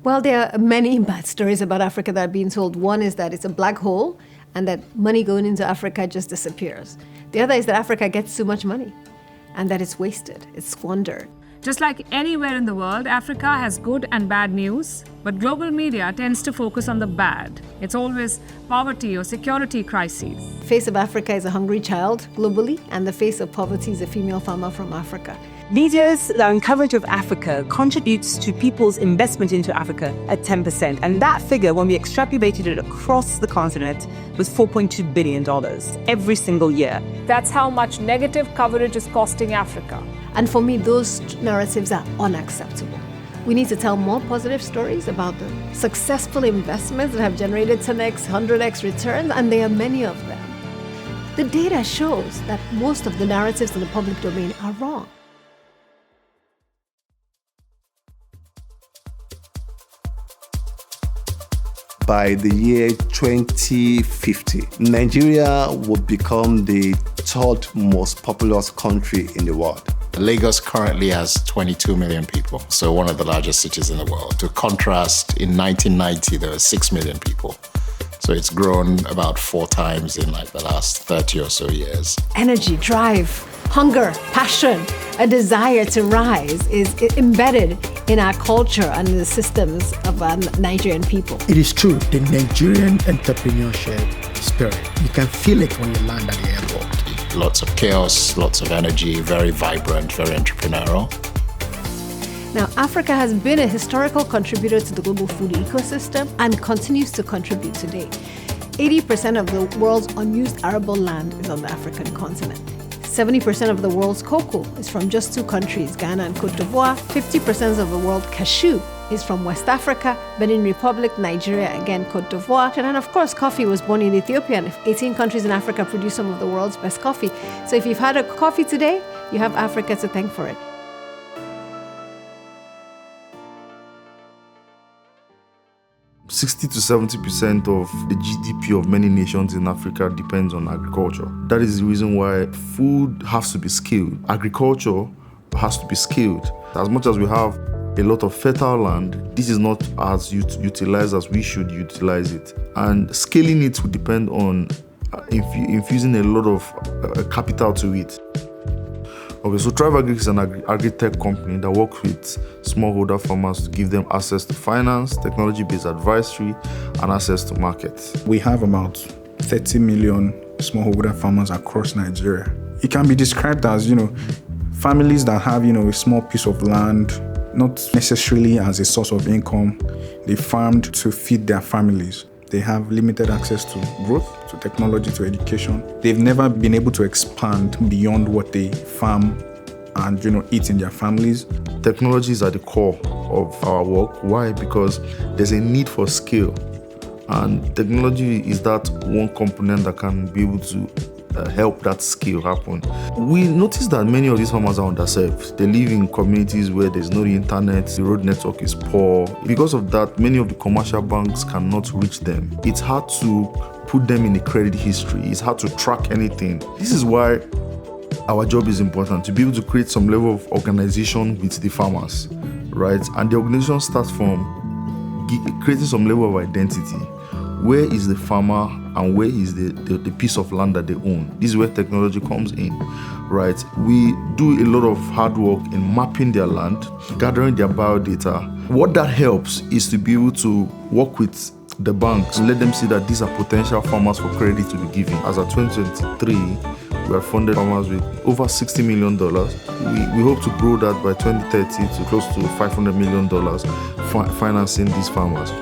Well, there are many bad stories about Africa that are being told. One is that it's a black hole and that money going into Africa just disappears. The other is that Africa gets too much money and that it's wasted, it's squandered. Just like anywhere in the world, Africa has good and bad news, but global media tends to focus on the bad. It's always poverty or security crises. The face of Africa is a hungry child globally, and the face of poverty is a female farmer from Africa. Media's coverage of Africa contributes to people's investment into Africa at 10%. And that figure, when we extrapolated it across the continent, was $4.2 billion every single year. That's how much negative coverage is costing Africa. And for me, those narratives are unacceptable. We need to tell more positive stories about the successful investments that have generated 10x, 100x returns, and there are many of them. The data shows that most of the narratives in the public domain are wrong. By the year 2050, Nigeria would become the third most populous country in the world. Lagos currently has 22 million people, so one of the largest cities in the world. To contrast, in 1990, there were 6 million people. So it's grown about 4 times in like the last 30 or so years. Energy, drive, hunger, passion, a desire to rise is embedded in our culture and in the systems of Nigerian people. It is true, the Nigerian entrepreneurship spirit. You can feel it when you land at the airport. Lots of chaos, lots of energy, very vibrant, very entrepreneurial. Now, Africa has been a historical contributor to the global food ecosystem and continues to contribute today. 80% of the world's unused arable land is on the African continent. 70% of the world's cocoa is from just 2 countries, Ghana and Cote d'Ivoire. 50% of the world cashew is from West Africa, Benin Republic, Nigeria, again Cote d'Ivoire. And of course, coffee was born in Ethiopia, and 18 countries in Africa produce some of the world's best coffee. So if you've had a coffee today, you have Africa to thank for it. $60 to 70% of the GDP of many nations in Africa depends on agriculture. That is the reason why food has to be skilled. Agriculture has to be skilled. As much as we have a lot of fertile land, this is not as utilized as we should utilize it. And scaling it will depend on infusing a lot of capital to it. Okay, so ThriveAgric is an agri-tech company that works with smallholder farmers to give them access to finance, technology-based advisory, and access to markets. We have about 30 million smallholder farmers across Nigeria. It can be described as, families that have, a small piece of land, not necessarily as a source of income. They farmed to feed their families. They have limited access to growth, to technology, to education. They've never been able to expand beyond what they farm and, eat in their families. Technology is at the core of our work. Why? Because there's a need for skill. And technology is that one component that can be able to help that skill happen. We notice that many of these farmers are underserved. They live in communities where there's no internet, the road network is poor. Because of that, many of the commercial banks cannot reach them. It's hard to put them in a credit history. It's hard to track anything. This is why our job is important, to be able to create some level of organization with the farmers, right? And the organization starts from creating some level of identity. Where is the farmer and where is the piece of land that they own? This is where technology comes in, right? We do a lot of hard work in mapping their land, gathering their biodata. What that helps is to be able to work with the banks and let them see that these are potential farmers for credit to be given. As of 2023, we have funded farmers with over $60 million. We hope to grow that by 2030 to close to $500 million financing these farmers.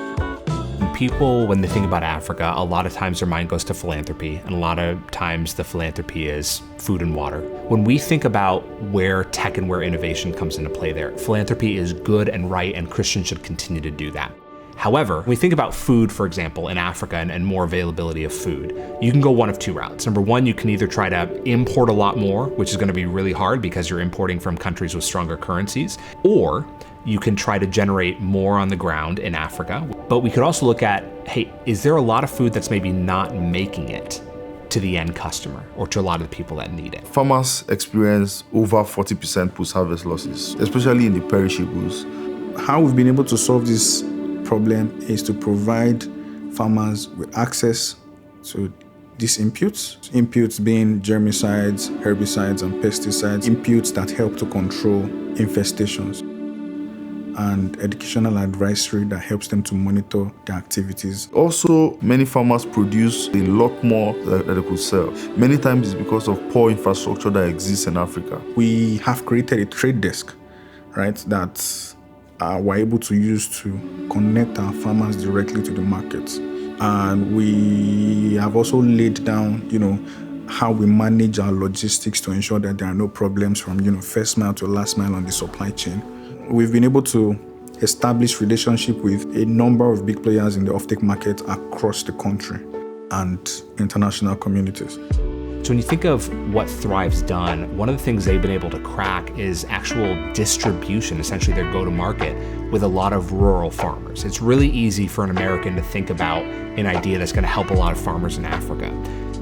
People, when they think about Africa, a lot of times their mind goes to philanthropy, and a lot of times the philanthropy is food and water. When we think about where tech and where innovation comes into play there, philanthropy is good and right, and Christians should continue to do that. However, when we think about food, for example, in Africa and more availability of food, you can go one of 2 routes. Number one, you can either try to import a lot more, which is going to be really hard because you're importing from countries with stronger currencies, or you can try to generate more on the ground in Africa. But we could also look at, hey, is there a lot of food that's maybe not making it to the end customer or to a lot of the people that need it? Farmers experience over 40% post-harvest losses, especially in the perishables. How we've been able to solve this problem is to provide farmers with access to these inputs being germicides, herbicides, and pesticides, inputs that help to control infestations, and educational advisory that helps them to monitor their activities. Also, many farmers produce a lot more that they could sell. Many times it's because of poor infrastructure that exists in Africa. We have created a trade desk, right, that we're able to use to connect our farmers directly to the markets. And we have also laid down, how we manage our logistics to ensure that there are no problems from, first mile to last mile on the supply chain. We've been able to establish relationship with a number of big players in the offtake market across the country and international communities. So when you think of what Thrive's done, one of the things they've been able to crack is actual distribution, essentially their go-to-market, with a lot of rural farmers. It's really easy for an American to think about an idea that's going to help a lot of farmers in Africa.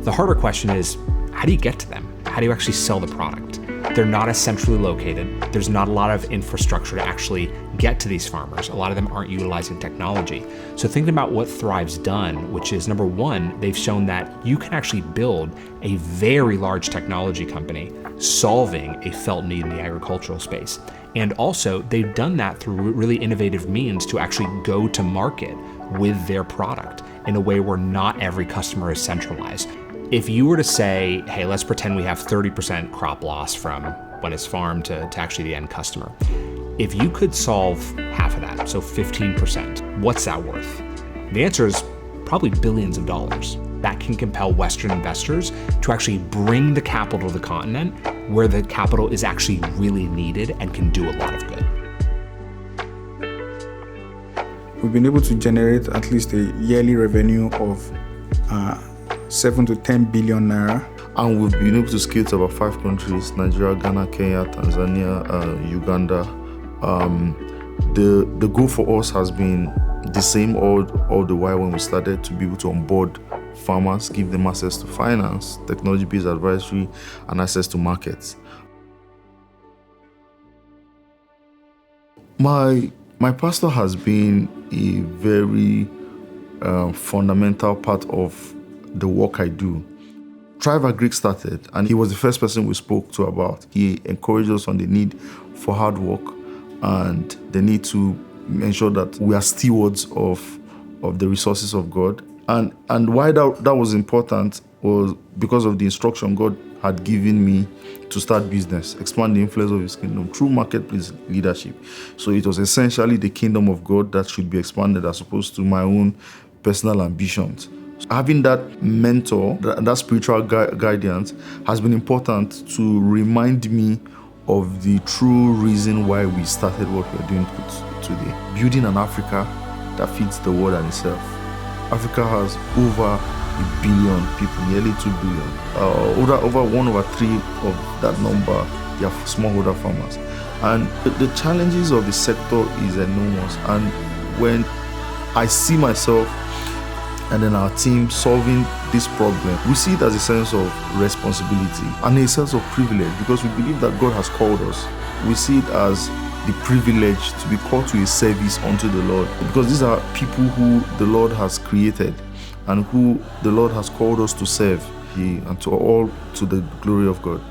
The harder question is, how do you get to them? How do you actually sell the product? They're not as centrally located. There's not a lot of infrastructure to actually get to these farmers. A lot of them aren't utilizing technology. So thinking about what Thrive's done, which is number one, they've shown that you can actually build a very large technology company solving a felt need in the agricultural space. And also they've done that through really innovative means to actually go to market with their product in a way where not every customer is centralized. If you were to say, hey, let's pretend we have 30% crop loss from when it's farmed to actually the end customer. If you could solve half of that, so 15%, what's that worth? The answer is probably billions of dollars. That can compel Western investors to actually bring the capital to the continent where the capital is actually really needed and can do a lot of good. We've been able to generate at least a yearly revenue of 7 to 10 billion naira. And we've been able to scale to about 5 countries: Nigeria, Ghana, Kenya, Tanzania, Uganda. The goal for us has been the same all the while when we started, to be able to onboard farmers, give them access to finance, technology-based advisory, and access to markets. My pastor has been a very fundamental part of the work I do. ThriveAgric started, and he was the first person we spoke to about. He encouraged us on the need for hard work and the need to ensure that we are stewards of the resources of God. And why that was important was because of the instruction God had given me to start business, expand the influence of His kingdom through marketplace leadership. So it was essentially the kingdom of God that should be expanded as opposed to my own personal ambitions. Having that mentor, that spiritual guidance has been important to remind me of the true reason why we started what we're doing today. Building an Africa that fits the world and itself. Africa has over 1 billion people, nearly 2 billion. Over 1/3 of that number, they are smallholder farmers. And the challenges of the sector is enormous. And when I see myself and then our team solving this problem, we see it as a sense of responsibility and a sense of privilege, because we believe that God has called us. We see it as the privilege to be called to a service unto the Lord, because these are people who the Lord has created and who the Lord has called us to serve, and to all to the glory of God.